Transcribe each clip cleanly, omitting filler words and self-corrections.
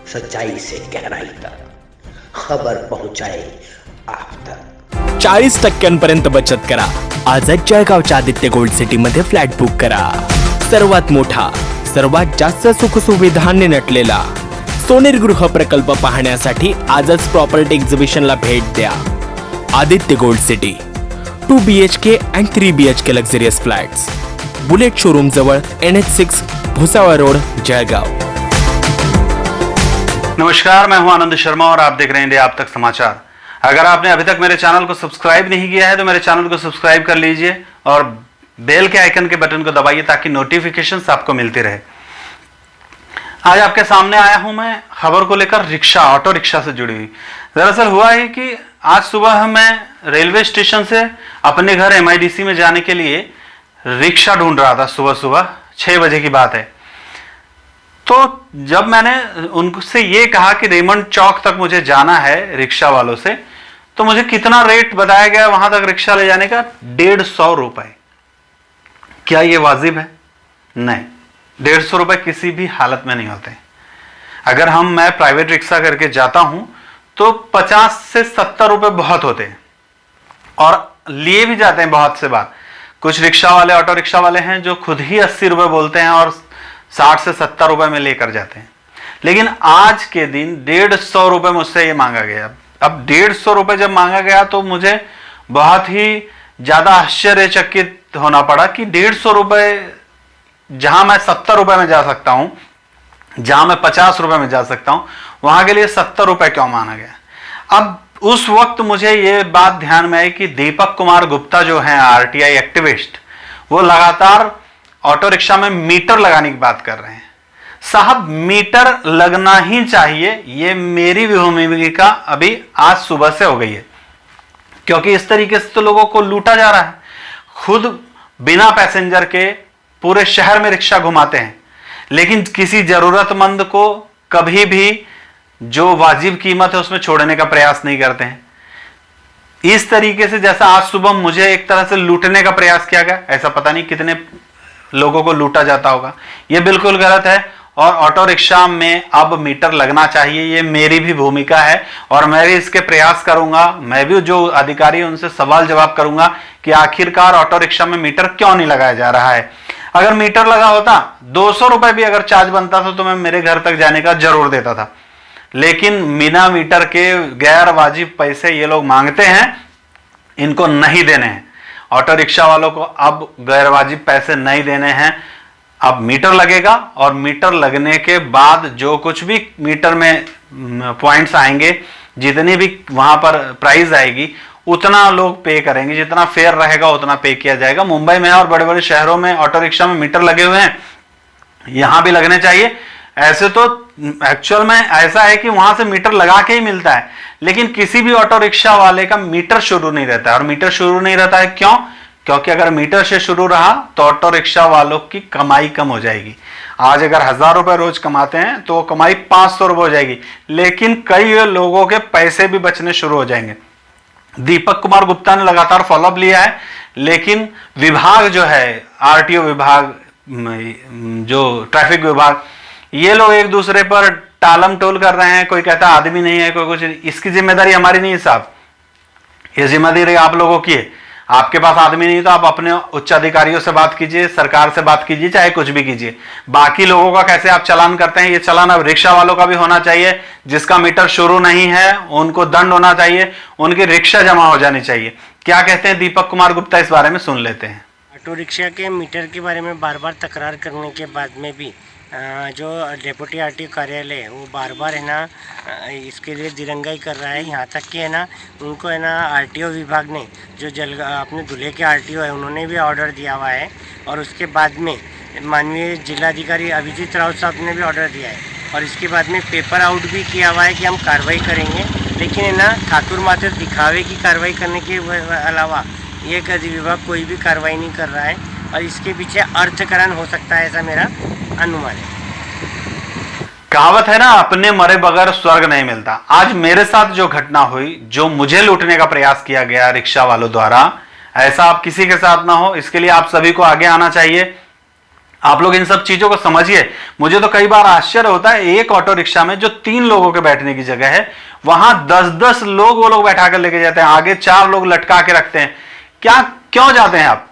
सच्चाई से गहराई तक खबर पहुंचाए आप तक। 40% बचत करा। आजच जळगावच्या आदित्य गोल्ड सिटी मध्ये फ्लॅट बुक करा। सर्वात मोठा, सर्वात जास्त सुखसुविधांनी नटलेला सोनेर गृह प्रकल्प पाहण्यासाठी आजच प्रॉपर्टी एक्झिबिशनला भेट द्या। Aditya gold city 2 BHK and 3 BHK luxurious flats, bullet showroom जवळ NH6 भुसावळ रोड, जळगाव। नमस्कार, मैं हूं आनंद शर्मा और आप देख रहे हैं इंडिया आप तक समाचार। अगर आपने अभी तक मेरे चैनल को सब्सक्राइब नहीं किया है तो मेरे चैनल को सब्सक्राइब कर लीजिए और बेल के आइकन के बटन को दबाइए ताकि नोटिफिकेशंस आपको मिलती रहे। आज आपके सामने आया हूं मैं खबर को लेकर ऑटो रिक्शा से जुड़ी हुई। दरअसल हुआ है कि आज सुबह मैं रेलवे स्टेशन से अपने घर MIDC में जाने के लिए रिक्शा ढूंढ रहा था। सुबह सुबह 6 बजे की बात है। तो जब मैंने उनसे ये कहा कि रेमंड चौक तक मुझे जाना है रिक्शा वालों से, तो मुझे कितना रेट बताया गया वहां तक रिक्शा ले जाने का? 150 रुपए। क्या ये वाजिब है? नहीं, 150 रुपए किसी भी हालत में नहीं होते। अगर मैं प्राइवेट रिक्शा करके जाता हूं तो 50 से 70 रुपए बहुत होते हैं और लिए भी जाते हैं बहुत से बार। कुछ रिक्शा वाले, ऑटो रिक्शा वाले हैं जो खुद ही 80 रुपए बोलते हैं और 60 से 70 रुपए में लेकर जाते हैं। लेकिन आज के दिन 150 रुपए मुझसे ये मांगा गया। अब 150 रुपए जब मांगा गया तो मुझे बहुत ही ज्यादा आश्चर्यचकित होना पड़ा कि 150 रुपए जहां मैं 70 रुपए में जा सकता हूं, जहां मैं 50 रुपए में जा सकता हूं, वहां के लिए 70 रुपए क्यों माना गया? अब उस वक्त मुझे ये बात ध्यान में आई कि दीपक कुमार गुप्ता जो हैं RTI एक्टिविस्ट, वो लगातार ऑटो रिक्शा में मीटर लगाने की बात कर रहे हैं। साहब, मीटर लगना ही चाहिए, ये मेरी भी भूमिका अभी आज सुबह से हो गई है, क्योंकि इस तरीके से तो लोगों को लूटा जा रहा है। खुद बिना पैसेंजर के पूरे शहर में रिक्शा घुमाते हैं, लेकिन किसी जरूरतमंद को कभी भी जो वाजिब कीमत है उसमें छोड़ने का प्रयास नहीं करते हैं। इस तरीके से जैसा आज सुबह मुझे एक तरह से लूटने का प्रयास किया गया, ऐसा पता नहीं कितने लोगों को लूटा जाता होगा। यह बिल्कुल गलत है और ऑटो रिक्शा में अब मीटर लगना चाहिए, ये मेरी भी भूमिका है और मैं भी इसके प्रयास करूंगा। मैं भी जो अधिकारी हैं उनसे सवाल जवाब करूंगा कि आखिरकार ऑटो रिक्शा में मीटर क्यों नहीं लगाया जा रहा है। अगर मीटर लगा होता, 200 रुपए भी अगर चार्ज बनता था तो मैं मेरे घर तक जाने का जरूर देता था। लेकिन बिना मीटर के गैर वाजिब पैसे ये लोग मांगते हैं, इनको नहीं देने हैं। ऑटो रिक्शा वालों को अब गैर वाजिब पैसे नहीं देने हैं। अब मीटर लगेगा और मीटर लगने के बाद जो कुछ भी मीटर में पॉइंट्स आएंगे, जितनी भी वहां पर प्राइस आएगी, उतना लोग पे करेंगे। जितना फेयर रहेगा उतना पे किया जाएगा। मुंबई में और बड़े बड़े शहरों में ऑटो रिक्शा में मीटर लगे हुए हैं, यहां भी लगने चाहिए। ऐसे तो एक्चुअल में ऐसा है कि वहां से मीटर लगा के ही मिलता है, लेकिन किसी भी ऑटो रिक्शा वाले का मीटर शुरू नहीं रहता है। और मीटर शुरू नहीं रहता है क्यों? क्योंकि अगर मीटर से शुरू रहा तो ऑटो रिक्शा वालों की कमाई कम हो जाएगी। आज अगर 1000 रुपए रोज कमाते हैं तो कमाई 500 रुपए हो जाएगी, लेकिन कई लोगों के पैसे भी बचने शुरू हो जाएंगे। दीपक कुमार गुप्ता ने लगातार फॉलोअप लिया है, लेकिन विभाग जो है, RTO विभाग, जो ट्रैफिक विभाग, ये लोग एक दूसरे पर टालम टोल कर रहे हैं। कोई कहता आदमी नहीं है, कोई कुछ। इसकी जिम्मेदारी हमारी नहीं है साहब, ये जिम्मेदारी आप लोगों की है। आपके पास आदमी नहीं तो आप अपने उच्च अधिकारियों से बात कीजिए, सरकार से बात कीजिए, चाहे कुछ भी कीजिए। बाकी लोगों का कैसे आप चालान करते हैं, ये चालान अब रिक्शा वालों का भी होना चाहिए। जिसका मीटर शुरू नहीं है उनको दंड होना चाहिए, उनकी रिक्शा जमा हो जानी चाहिए। क्या कहते हैं दीपक कुमार गुप्ता, इस बारे में सुन लेते हैं। ऑटो रिक्शा के मीटर के बारे में बार बार तकरार करने के बाद में भी जो डेप्यूटी RTO कार्यालय है वो बार बार है ना इसके लिए दिरंगाई कर रहा है। यहाँ तक कि है ना उनको है ना RTO विभाग ने जो अपने दूल्हे के RTO है उन्होंने भी ऑर्डर दिया हुआ है, और उसके बाद में माननीय जिलाधिकारी अभिजीत राउत साहब ने भी ऑर्डर दिया है, और इसके बाद में पेपर आउट भी किया हुआ है कि हम कार्रवाई करेंगे। लेकिन है ना ठाकुर मात्र दिखावे की कार्रवाई करने के अलावा ये विभाग कोई भी कार्रवाई नहीं कर रहा है, और इसके पीछे अर्थकरण हो सकता है, ऐसा मेरा अनुमान है। कहावत है ना, अपने मरे बगैर स्वर्ग नहीं मिलता। आज मेरे साथ जो घटना हुई, जो मुझे लूटने का प्रयास किया गया रिक्शा वालों द्वारा, ऐसा आप किसी के साथ ना हो, इसके लिए आप सभी को आगे आना चाहिए। आप लोग इन सब चीजों को समझिए। मुझे तो कई बार आश्चर्य होता है, एक ऑटो रिक्शा में जो 3 लोगों के बैठने की जगह है, वहां 10-10 लोग वो लोग बैठा कर लेके जाते हैं, आगे 4 लोग लटका के रखते हैं। क्या क्यों जाते हैं आप?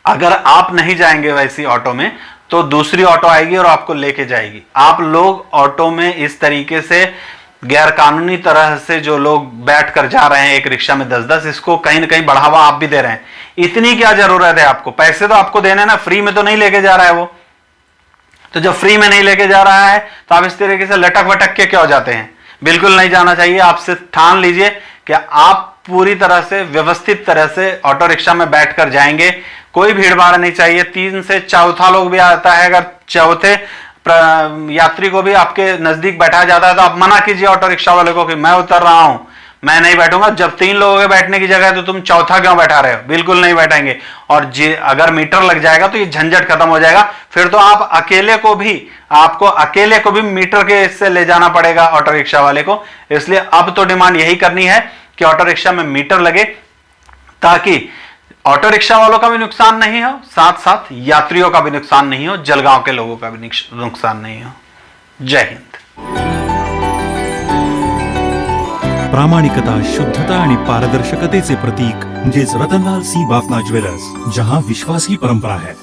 अगर आप नहीं जाएंगे वैसी ऑटो में तो दूसरी ऑटो आएगी और आपको लेके जाएगी। आप लोग ऑटो में इस तरीके से गैर कानूनी तरह से जो लोग बैठ कर जा रहे हैं एक रिक्शा में 10-10, इसको कहीं ना कहीं बढ़ावा आप भी दे रहे हैं। इतनी क्या जरूरत है आपको? पैसे तो आपको देने ना, फ्री में तो नहीं लेके जा रहा है वो। तो जब फ्री में नहीं लेके जा रहा है तो आप इस तरीके से लटक वटक के क्यों जाते हैं? बिल्कुल नहीं जाना चाहिए। आपसे ठान लीजिए कि आप पूरी तरह से व्यवस्थित तरह से ऑटो रिक्शा में बैठकर जाएंगे, कोई भीड़ भाड़ नहीं चाहिए। 3 से चौथा लोग भी आता है, अगर चौथे यात्री को भी आपके नजदीक बैठाया जाता है तो आप मना कीजिए ऑटो रिक्शा वाले को कि मैं उतर रहा हूं, मैं नहीं बैठूंगा। जब 3 लोगों के बैठने की जगह है तो तुम चौथा क्यों बैठा रहे हो? बिल्कुल नहीं बैठेंगे। और अगर मीटर लग जाएगा तो ये झंझट खत्म हो जाएगा। फिर तो आपको अकेले को भी मीटर के इससे ले जाना पड़ेगा ऑटो रिक्शा वाले को। इसलिए अब तो डिमांड यही करनी है कि ऑटो रिक्शा में मीटर लगे, ताकि ऑटो रिक्शा वालों का भी नुकसान नहीं हो, साथ साथ यात्रियों का भी नुकसान नहीं हो, जलगांव के लोगों का भी नुकसान नहीं हो। जय हिंद। प्रामाणिकता, शुद्धता आणि पारदर्शकतेचे प्रतीक म्हणजेच रतनलाल सी बाफना ज्वेलर्स, जहां विश्वास की परंपरा है।